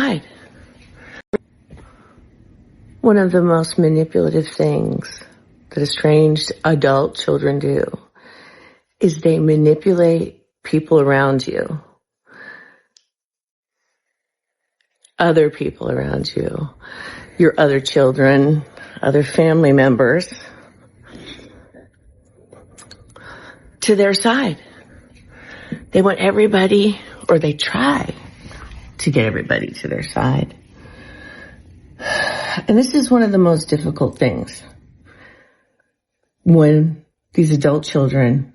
side. One of the most manipulative things that estranged adult children do is they manipulate people around you, other people around you, your other children, other family members, to their side. They want everybody, or they try to get everybody to their side. And this is one of the most difficult things when these adult children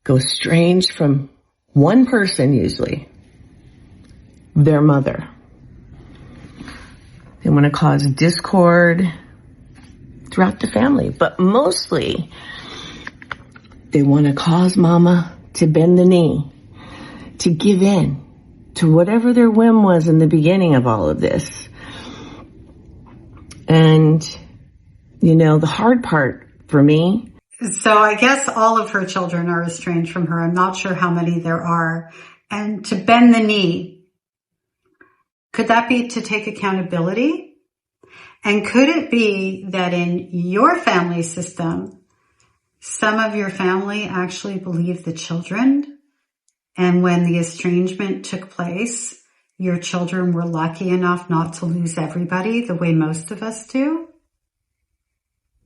go estranged from one person, usually their mother. They want to cause discord throughout the family, but mostly they want to cause mama to bend the knee, to give in to whatever their whim was in the beginning of all of this. And, you know, the hard part for me. So I guess all of her children are estranged from her. I'm not sure how many there are. And to bend the knee, could that be to take accountability? And could it be that in your family system, some of your family actually believed the children? And when the estrangement took place, your children were lucky enough not to lose everybody the way most of us do?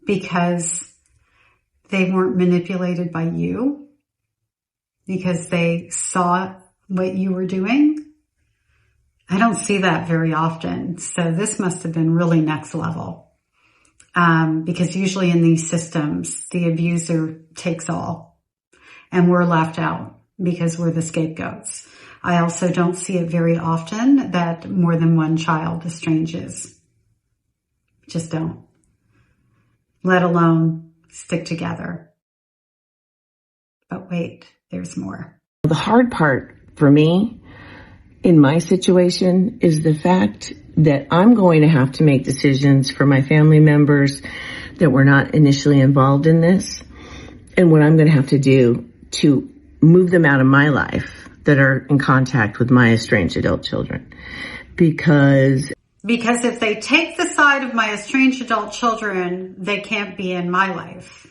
Because they weren't manipulated by you? Because they saw what you were doing? I don't see that very often. So this must have been really next level. Because usually in these systems, the abuser takes all and we're left out because we're the scapegoats. I also don't see it very often that more than one child estranges. Just don't. Let alone stick together. But wait, there's more. The hard part for me in my situation is the fact that I'm going to have to make decisions for my family members that were not initially involved in this, and what I'm going to have to do to move them out of my life that are in contact with my estranged adult children. Because if they take the side of my estranged adult children, they can't be in my life.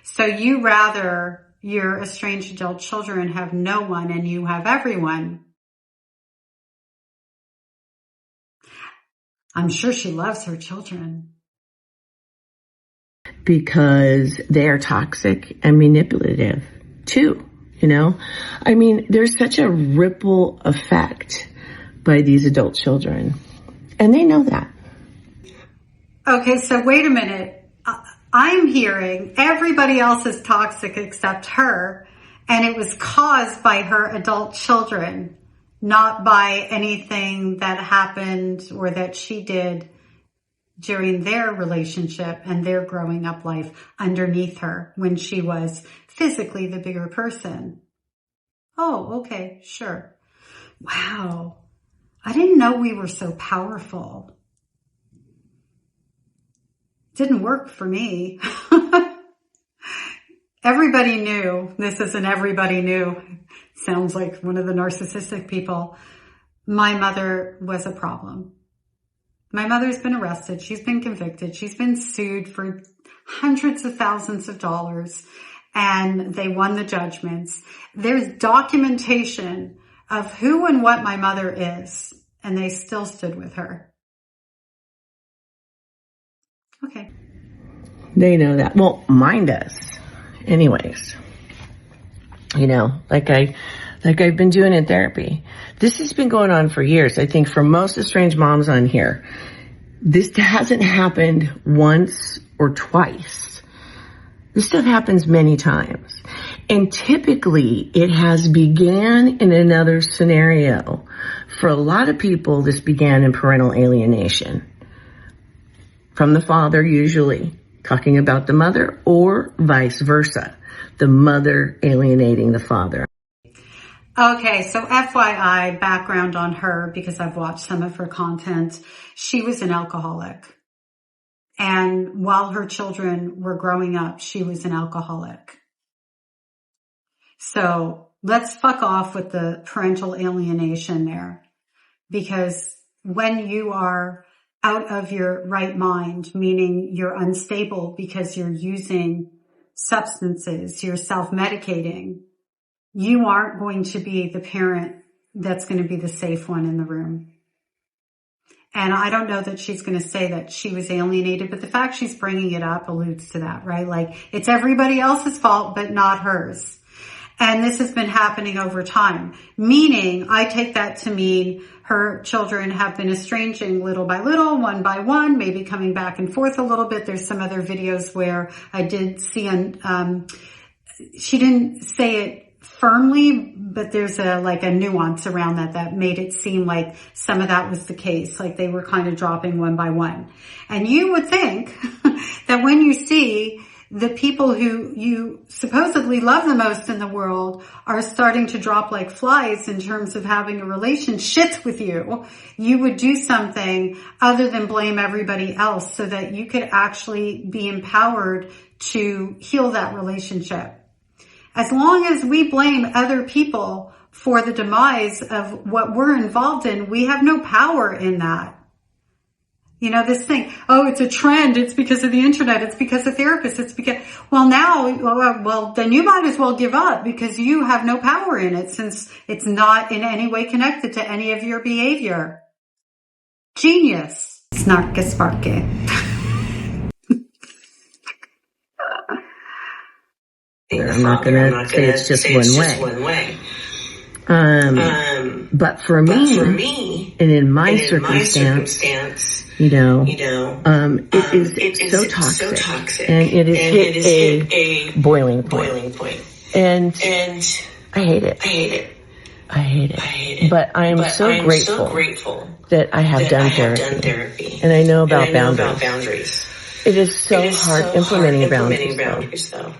So you rather your estranged adult children have no one and you have everyone. I'm sure she loves her children. Because they are toxic and manipulative too, you know? I mean, there's such a ripple effect by these adult children, and they know that. Okay, so wait a minute. I'm hearing everybody else is toxic except her, and it was caused by her adult children, not by anything that happened or that she did during their relationship and their growing up life underneath her when she was physically the bigger person. Oh, okay, sure. Wow. I didn't know we were so powerful. Didn't work for me. Everybody knew. This isn't everybody knew. Sounds like one of the narcissistic people. My mother was a problem. My mother's been arrested. She's been convicted. She's been sued for hundreds of thousands of dollars, and they won the judgments. There's documentation of who and what my mother is, and they still stood with her. Okay. They know that. Well, mine does. Anyways, you know, like I've been doing in therapy. This has been going on for years. I think for most estranged moms on here, this hasn't happened once or twice. This stuff happens many times. And typically it has began in another scenario. For a lot of people, this began in parental alienation. From the father, usually, talking about the mother, or vice versa. The mother alienating the father. Okay, so FYI, background on her, because I've watched some of her content. She was an alcoholic. And while her children were growing up, she was an alcoholic. So let's fuck off with the parental alienation there. Because when you are out of your right mind, meaning you're unstable because you're using substances, you're self-medicating, you aren't going to be the parent that's going to be the safe one in the room. And I don't know that she's going to say that she was alienated, but the fact she's bringing it up alludes to that, right? Like, it's everybody else's fault, but not hers. And this has been happening over time, meaning I take that to mean her children have been estranging little by little, one by one, maybe coming back and forth a little bit. There's some other videos where I did see, she didn't say it firmly, but there's a nuance around that made it seem like some of that was the case, like they were kind of dropping one by one. And you would think that when you see the people who you supposedly love the most in the world are starting to drop like flies in terms of having a relationship with you, you would do something other than blame everybody else so that you could actually be empowered to heal that relationship. As long as we blame other people for the demise of what we're involved in, we have no power in that. You know, this thing, oh, it's a trend. It's because of the internet. It's because of therapists. It's because, well, then you might as well give up because you have no power in it since it's not in any way connected to any of your behavior. Genius. Snarky sparky. I'm not going to say it's just one way. But for me, and in my circumstance, it's so toxic, and it has hit a boiling point. And I hate it. But I am so grateful that I have done therapy, and I know about boundaries. It is so hard implementing boundaries, though.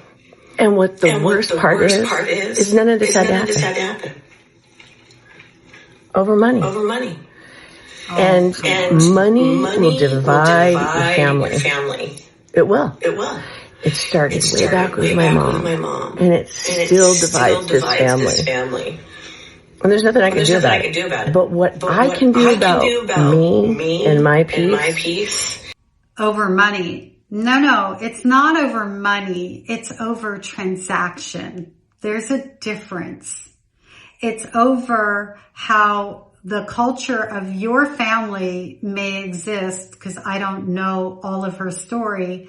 And what the worst part is none of this had to happen. Over money. And money will divide the family. It will. It started way back with my mom. And it still divides this family. And there's nothing I can do about it. But what I can do about me and my peace. Over money. No, it's not over money. It's over transaction. There's a difference. It's over how the culture of your family may exist, because I don't know all of her story,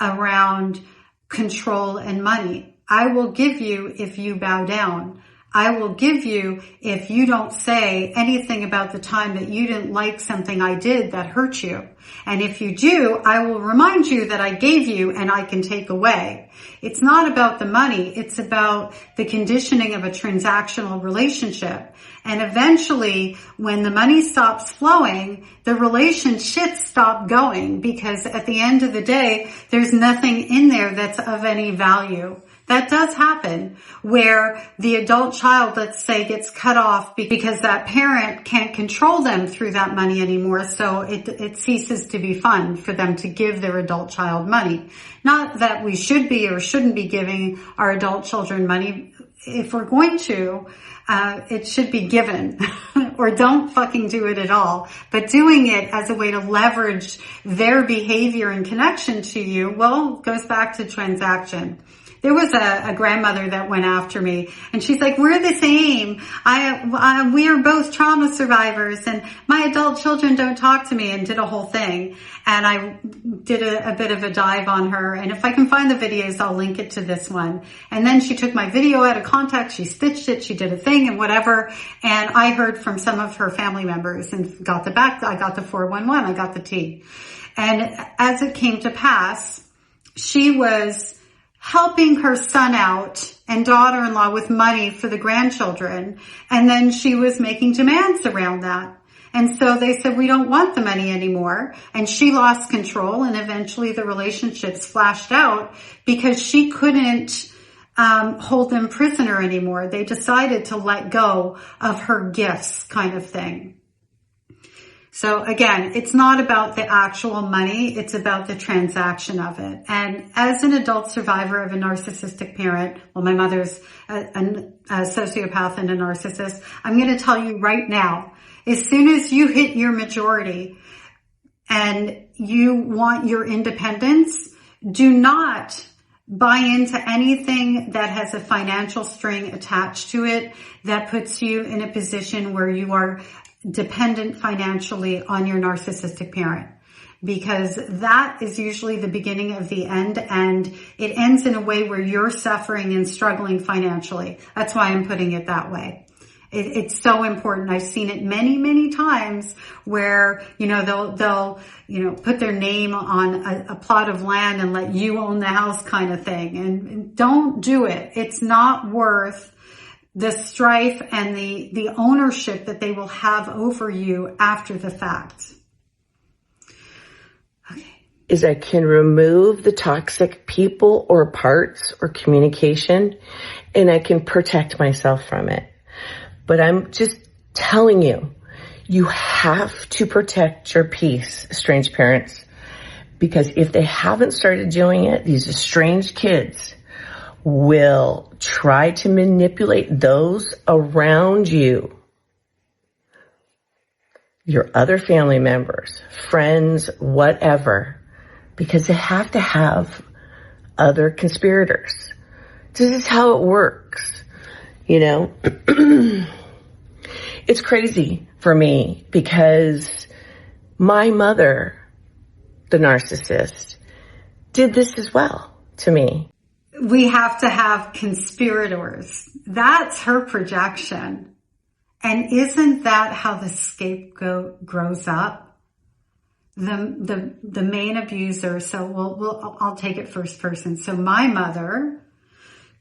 around control and money. I will give you if you bow down. I will give you if you don't say anything about the time that you didn't like something I did that hurt you. And if you do, I will remind you that I gave you and I can take away. It's not about the money. It's about the conditioning of a transactional relationship. And eventually, when the money stops flowing, the relationships stop going, because at the end of the day, there's nothing in there that's of any value. That does happen, where the adult child, let's say, gets cut off because that parent can't control them through that money anymore. So it ceases to be fun for them to give their adult child money. Not that we should be or shouldn't be giving our adult children money. If we're going to, it should be given or don't fucking do it at all. But doing it as a way to leverage their behavior and connection to you, well, goes back to transaction. There was a grandmother that went after me, and she's like, we're the same. We are both trauma survivors, and my adult children don't talk to me, and did a whole thing. And I did a bit of a dive on her, and if I can find the videos, I'll link it to this one. And then she took my video out of context, she stitched it, she did a thing and whatever. And I heard from some of her family members and got the 411, I got the T. And as it came to pass, she was helping her son out and daughter-in-law with money for the grandchildren. And then she was making demands around that. And so they said, we don't want the money anymore. And she lost control, and eventually the relationships flashed out because she couldn't hold them prisoner anymore. They decided to let go of her gifts, kind of thing. So again, it's not about the actual money, it's about the transaction of it. And as an adult survivor of a narcissistic parent, well, my mother's a sociopath and a narcissist, I'm going to tell you right now, as soon as you hit your majority and you want your independence, do not buy into anything that has a financial string attached to it that puts you in a position where you are dependent financially on your narcissistic parent, because that is usually the beginning of the end, and it ends in a way where you're suffering and struggling financially. That's why I'm putting it that way. It's so important. I've seen it many, many times where, they'll put their name on a plot of land and let you own the house kind of thing. And don't do it. It's not worth the strife and the ownership that they will have over you after the fact. Okay. Is I can remove the toxic people or parts or communication, and I can protect myself from it. But I'm just telling you, you have to protect your peace, estranged parents, because if they haven't started doing it, these estranged kids will try to manipulate those around you, your other family members, friends, whatever, because they have to have other conspirators. This is how it works. It's crazy for me because my mother, the narcissist, did this as well to me. We have to have conspirators. That's her projection. And isn't that how the scapegoat grows up? The main abuser. So I'll take it first person. So my mother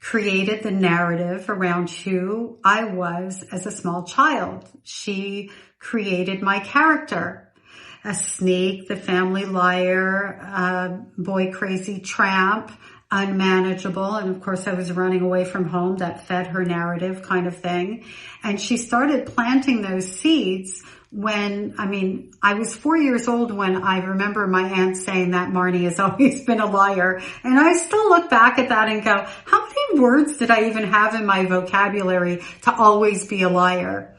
created the narrative around who I was as a small child. She created my character. A sneak, the family liar, boy crazy tramp, unmanageable. And of course I was running away from home. That fed her narrative kind of thing. And she started planting those seeds when, I was 4 years old when I remember my aunt saying that Marnie has always been a liar. And I still look back at that and go, how many words did I even have in my vocabulary to always be a liar?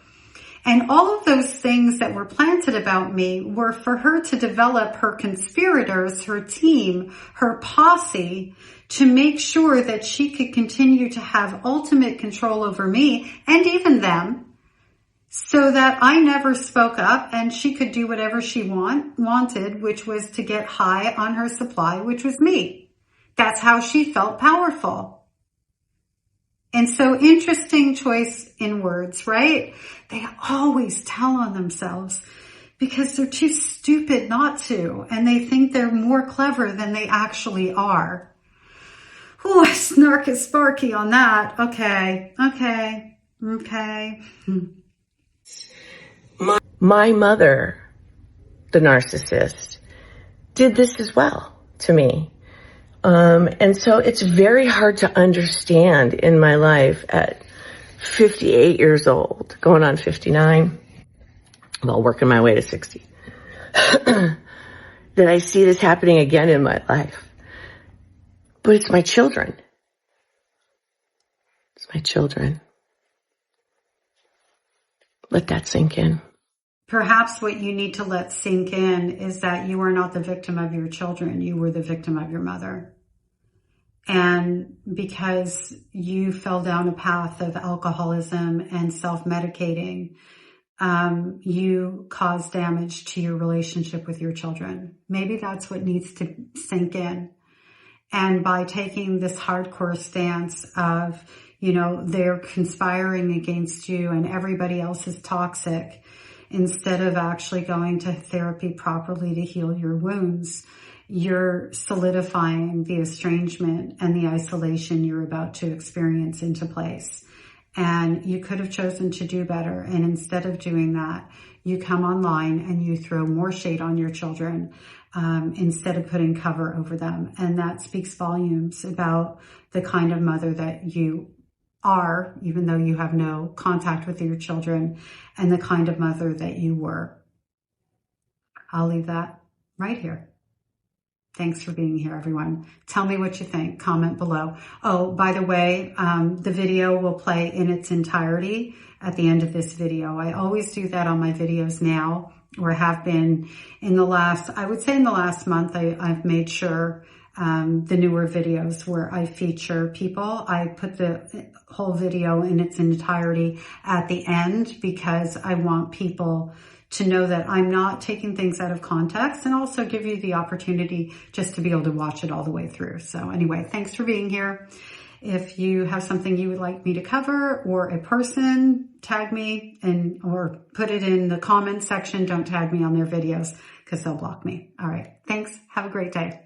And all of those things that were planted about me were for her to develop her conspirators, her team, her posse, to make sure that she could continue to have ultimate control over me and even them, so that I never spoke up and she could do whatever she wanted, which was to get high on her supply, which was me. That's how she felt powerful. And so interesting choice in words, right? They always tell on themselves because they're too stupid not to, and they think they're more clever than they actually are. Oh, snark is sparky on that. Okay. My mother, the narcissist, did this as well to me. And so it's very hard to understand in my life at 58 years old, going on 59, well, working my way to 60, that I see this happening again in my life. But it's my children. It's my children. Let that sink in. Perhaps what you need to let sink in is that you are not the victim of your children. You were the victim of your mother. And because you fell down a path of alcoholism and self-medicating, you caused damage to your relationship with your children. Maybe that's what needs to sink in. And by taking this hardcore stance of, they're conspiring against you and everybody else is toxic, instead of actually going to therapy properly to heal your wounds, you're solidifying the estrangement and the isolation you're about to experience into place. And you could have chosen to do better. And instead of doing that, you come online and you throw more shade on your children instead of putting cover over them. And that speaks volumes about the kind of mother that you are, even though you have no contact with your children, and the kind of mother that you were. I'll leave that right here. Thanks for being here, everyone. Tell me what you think. Comment below. Oh, by the way, the video will play in its entirety at the end of this video. I always do that on my videos now, or have been in the last, I would say in the last month, I've made sure the newer videos where I feature people, I put the whole video in its entirety at the end, because I want people to know that I'm not taking things out of context, and also give you the opportunity just to be able to watch it all the way through. So anyway, thanks for being here. If you have something you would like me to cover, or a person, tag me or put it in the comments section. Don't tag me on their videos because they'll block me. All right. Thanks. Have a great day.